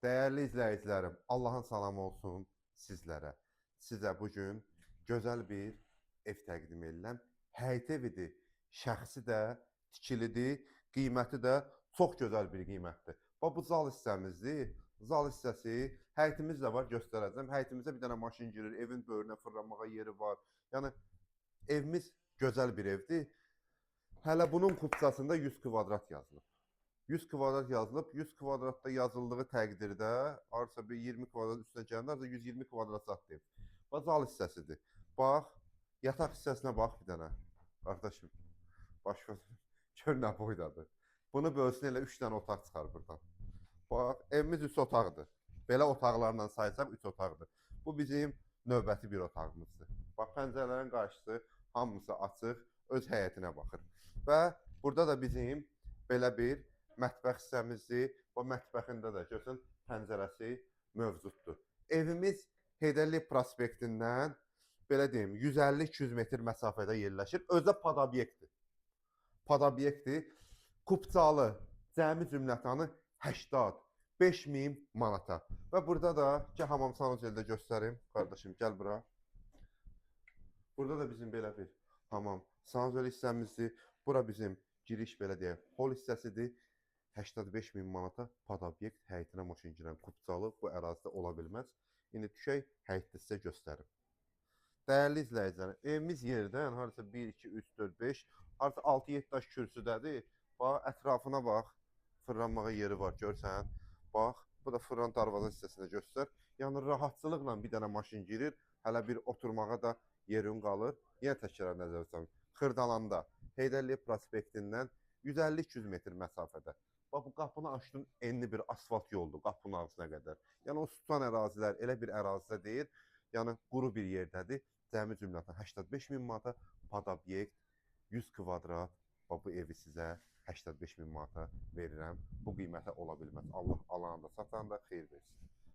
Değerli izləyicilərim, Allahın salamı olsun sizlərə. Sizə bugün gözəl bir ev təqdim edirəm. Həyət evidir, şəxsi də, tikilidir, qiyməti də çox gözəl bir qiymətdir. Bax, bu zal hissəmizdir. Zal hissəsi, həyətimiz də var, göstərəcəm. Həyətimizə bir dənə maşın girir, evin böyrünə fırlanmağa yeri var. Yəni, evimiz gözəl bir evdir. Hələ bunun kupçasında 100 kvadrat yazılıb. 100 kvadrat yazılıb. 100 kvadratda yazıldığı təqdirdə arsa bir 20 kvadrat üstünə gələndə arsa 120 kvadrat zad ev. Bax, zal hissəsidir. Bax, yataq hissəsinə bax bir dənə. Qardaşım, başqa gör nə boydadır. Bunu bölsün elə 3 dənə otaq çıxar burdan. Bax, evimiz 3 otaqdır. Belə otaqlarla saysaq 3 otaqdır. Bu bizim növbəti bir otağımızdır. Bax, pəncərələrin qarşısı hamısı açıq, öz həyətinə baxır. Və burada da bizim belə bir mətbəx hissəmizdir. Bu mətbəxində də görsən pəncərəsi mövcuddur. Evimiz Heydərli prospektindən belə deyim 150-200 metr məsafədə yerləşir. Özdə podobyektdir. Podobyektdir. Kupçalı cəmi cümlətanı 85.000 manata. Və burada da gəl hamam sanuzeldə göstərim. Qardaşım gəl bura. Burada da bizim belə bir hamam sanuzel hissəmizdir. Bura bizim giriş belə deyək hol hissəsidir. 85.000 manata podobyekt həyətinə maşın girən kupçalı bu ərazidə ola bilməz. İndi düşək həyətdə sizə göstərim. Dəyərli izləyicilər, evimiz yerdən harasa 1, 2, 3, 4, 5, harasa 6-7 daş kürsüdədir. Bax, ətrafına bax, fırlanmağa yeri var, görsən. Bax, bu da fırlan darvaza hissəsində göstər. Yəni, rahatçılıqla bir dənə maşın girir, hələ bir oturmağa da yerin qalır. Yenə təkrar nəzər tutun. Xırdalanda, Heydərli prospektindən 150-200 metr məsafədə. Bax, bu qapını açdın, enli bir asfalt yoldur qapının ağzına qədər. Yəni, o tutan ərazilər elə bir ərazidə deyil, yəni quru bir yerdədir. Cəmi cümlədən 85.000 manata podobyekt, 100 kvadrat. Bax, bu evi sizə 85.000 manata verirəm. Bu qiymətə ola bilməz. Allah alanı da, satan da xeyir versin.